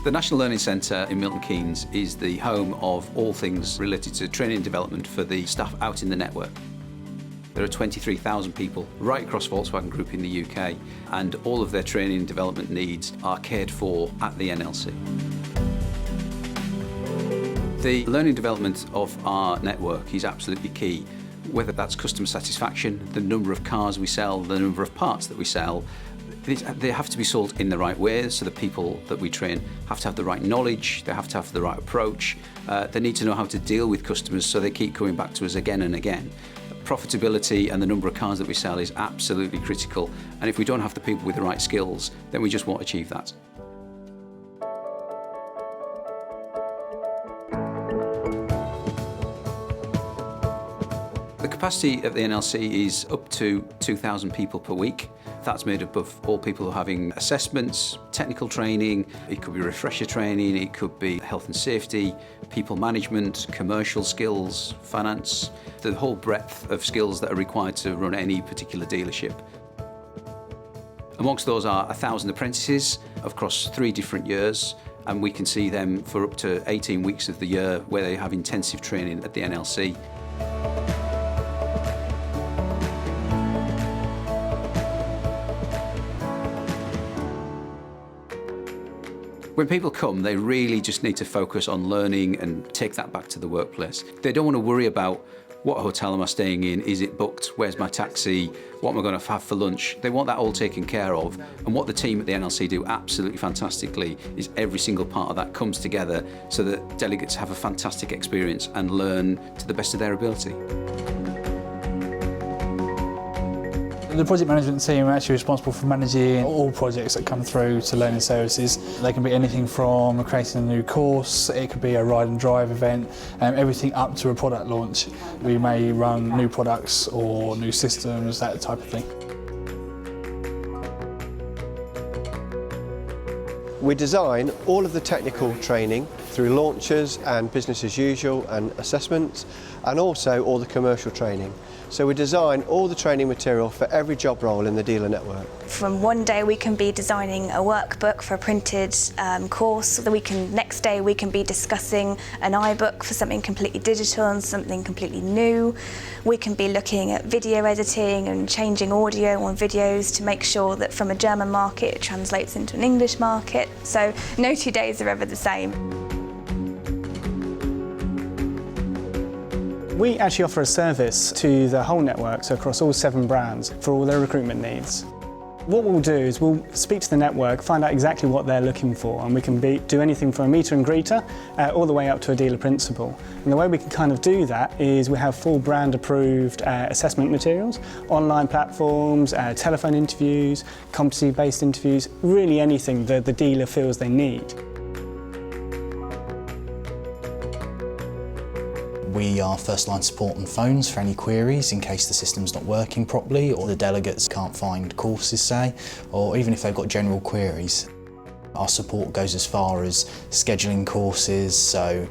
The National Learning Centre in Milton Keynes is the home of all things related to training and development for the staff out in the network. There are 23,000 people right across Volkswagen Group in the UK, and all of their training and development needs are cared for at the NLC. The learning and development of our network is absolutely key, whether that's customer satisfaction, the number of cars we sell, the number of parts that we sell. They have to be sold in the right way, so the people that we train have to have the right knowledge, they have to have the right approach, they need to know how to deal with customers so they keep coming back to us again and again. Profitability and the number of cars that we sell is absolutely critical, and if we don't have the people with the right skills, then we just won't achieve that. The capacity of the NLC is up to 2,000 people per week. That's made up of all people who are having assessments, technical training, it could be refresher training, it could be health and safety, people management, commercial skills, finance, the whole breadth of skills that are required to run any particular dealership. Amongst those are 1,000 apprentices across 3 different years, and we can see them for up to 18 weeks of the year where they have intensive training at the NLC. When people come, they really just need to focus on learning and take that back to the workplace. They don't want to worry about what hotel am I staying in, is it booked, where's my taxi, what am I going to have for lunch. They want that all taken care of, and what the team at the NLC do absolutely fantastically is every single part of that comes together so that delegates have a fantastic experience and learn to the best of their ability. The project management team are actually responsible for managing all projects that come through to learning services. They can be anything from creating a new course, it could be a ride and drive event, everything up to a product launch. We may run new products or new systems, that type of thing. We design all of the technical training through launches and business as usual and assessments, and also all the commercial training. So we design all the training material for every job role in the dealer network. From one day we can be designing a workbook for a printed course, next day we can be discussing an iBook for something completely digital and something completely new. We can be looking at video editing and changing audio on videos to make sure that from a German market it translates into an English market. So no 2 days are ever the same. We actually offer a service to the whole network, so across all 7 brands, for all their recruitment needs. What we'll do is we'll speak to the network, find out exactly what they're looking for, and we can do anything from a meter and greeter all the way up to a dealer principal. And the way we can kind of do that is we have full brand approved assessment materials, online platforms, telephone interviews, competency-based interviews, really anything that the dealer feels they need. We are first-line support on phones for any queries in case the system's not working properly or the delegates can't find courses, say, or even if they've got general queries. Our support goes as far as scheduling courses, so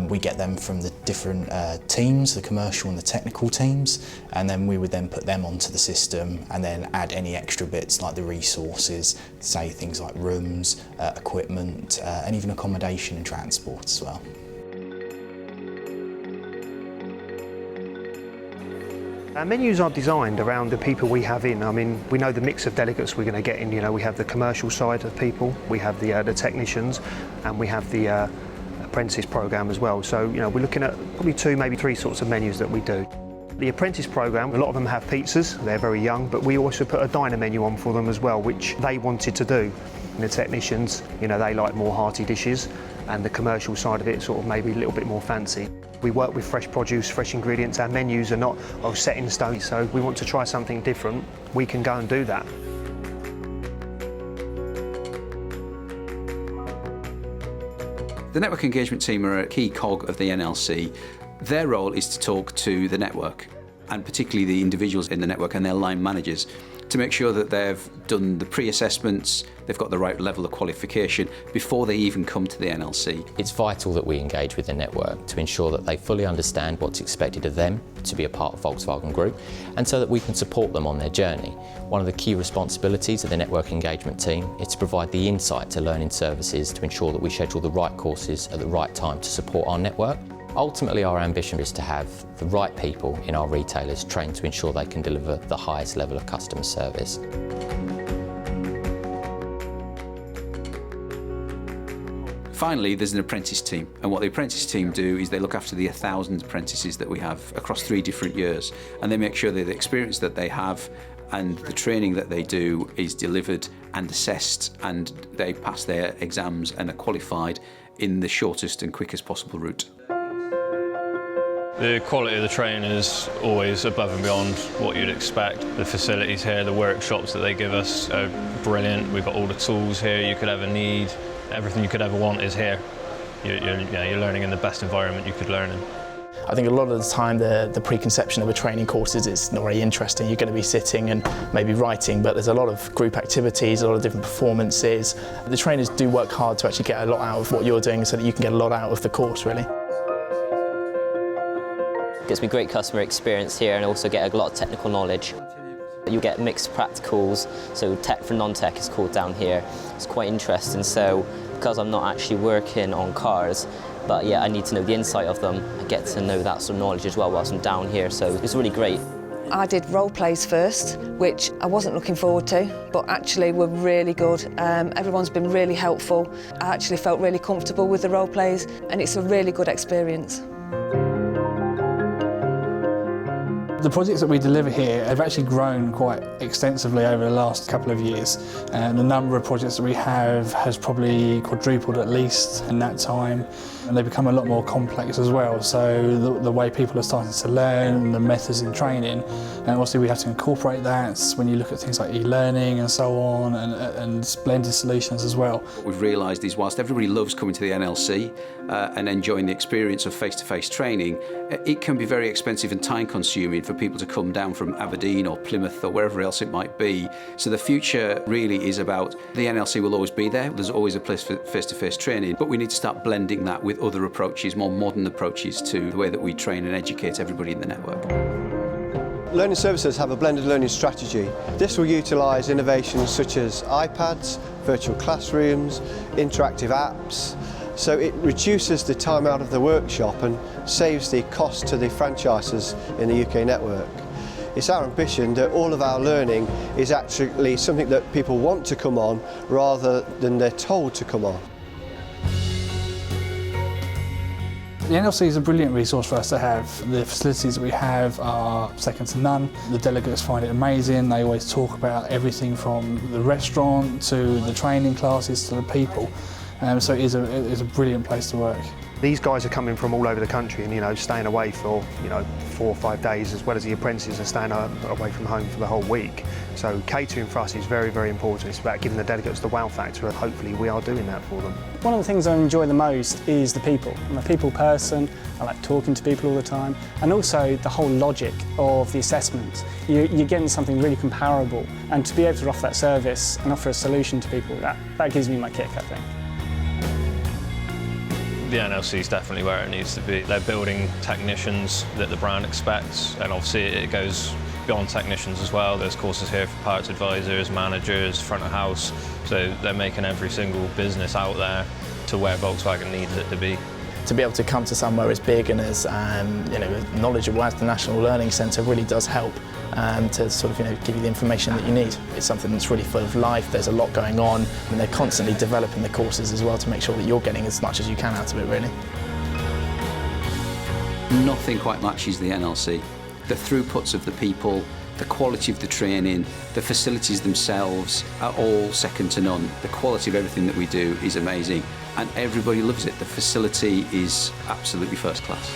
we get them from the different teams, the commercial and the technical teams, and then we would then put them onto the system and then add any extra bits like the resources, say things like rooms, equipment, and even accommodation and transport as well. Our menus are designed around the people we have in. I mean, we know the mix of delegates we're going to get in. You know, we have the commercial side of people, we have the technicians, and we have the apprentice program as well. So, you know, we're looking at probably 2, maybe 3 sorts of menus that we do. The apprentice program, a lot of them have pizzas, they're very young, but we also put a diner menu on for them as well, which they wanted to do. And the technicians, you know, they like more hearty dishes, and the commercial side of it sort of maybe a little bit more fancy. We work with fresh produce, fresh ingredients. Our menus are not set in stone, so we want to try something different. We can go and do that. The network engagement team are a key cog of the NLC. Their role is to talk to the network, and particularly the individuals in the network and their line managers, to make sure that they've done the pre-assessments, they've got the right level of qualification before they even come to the NLC. It's vital that we engage with the network to ensure that they fully understand what's expected of them to be a part of Volkswagen Group, and so that we can support them on their journey. One of the key responsibilities of the network engagement team is to provide the insight to learning services to ensure that we schedule the right courses at the right time to support our network. Ultimately, our ambition is to have the right people in our retailers trained to ensure they can deliver the highest level of customer service. Finally, there's an apprentice team, and what the apprentice team do is they look after the 1,000 apprentices that we have across 3 different years, and they make sure that the experience that they have and the training that they do is delivered and assessed, and they pass their exams and are qualified in the shortest and quickest possible route. The quality of the training is always above and beyond what you'd expect. The facilities here, the workshops that they give us are brilliant. We've got all the tools here you could ever need. Everything you could ever want is here. You're learning in the best environment you could learn in. I think a lot of the time the preconception of a training course is not very interesting. You're going to be sitting and maybe writing, but there's a lot of group activities, a lot of different performances. The trainers do work hard to actually get a lot out of what you're doing so that you can get a lot out of the course, really. Gives me great customer experience here and also get a lot of technical knowledge. You get mixed practicals, so tech for non-tech is called down here. It's quite interesting, so because I'm not actually working on cars, but yeah, I need to know the insight of them. I get to know that sort of knowledge as well whilst I'm down here, so it's really great. I did role plays first, which I wasn't looking forward to, but actually were really good. Everyone's been really helpful. I actually felt really comfortable with the role plays, and it's a really good experience. The projects that we deliver here have actually grown quite extensively over the last couple of years, and the number of projects that we have has probably quadrupled at least in that time, and they become a lot more complex as well. So the way people are starting to learn, the methods in training, and obviously we have to incorporate that when you look at things like e-learning and so on, and blended solutions as well. What we've realised is whilst everybody loves coming to the NLC and enjoying the experience of face-to-face training, it can be very expensive and time-consuming for people to come down from Aberdeen or Plymouth or wherever else it might be. So the future really is about the NLC will always be there. There's always a place for face-to-face training, but we need to start blending that with other approaches, more modern approaches to the way that we train and educate everybody in the network. Learning services have a blended learning strategy. This will utilise innovations such as iPads, virtual classrooms, interactive apps. So it reduces the time out of the workshop and saves the cost to the franchisers in the UK network. It's our ambition that all of our learning is actually something that people want to come on rather than they're told to come on. The NLC is a brilliant resource for us to have. The facilities that we have are second to none. The delegates find it amazing. They always talk about everything from the restaurant to the training classes to the people. So it is a brilliant place to work. These guys are coming from all over the country and staying away for 4 or 5 days, as well as the apprentices are staying away from home for the whole week. So catering for us is very, very important. It's about giving the delegates the wow factor, and hopefully we are doing that for them. One of the things I enjoy the most is the people. I'm a people person, I like talking to people all the time, and also the whole logic of the assessment. You're getting something really comparable, and to be able to offer that service and offer a solution to people, that gives me my kick, I think. The NLC is definitely where it needs to be. They're building technicians that the brand expects, and obviously it goes beyond technicians as well. There's courses here for parts advisors, managers, front of house, so they're making every single business out there to where Volkswagen needs it to be. To be able to come to somewhere as big and as knowledgeable as the National Learning Centre really does help to sort of give you the information that you need. It's something that's really full of life. There's a lot going on, and they're constantly developing the courses as well to make sure that you're getting as much as you can out of it, really. Nothing quite matches the NLC. The throughputs of the people, the quality of the training, the facilities themselves are all second to none. The quality of everything that we do is amazing, and everybody loves it. The facility is absolutely first class.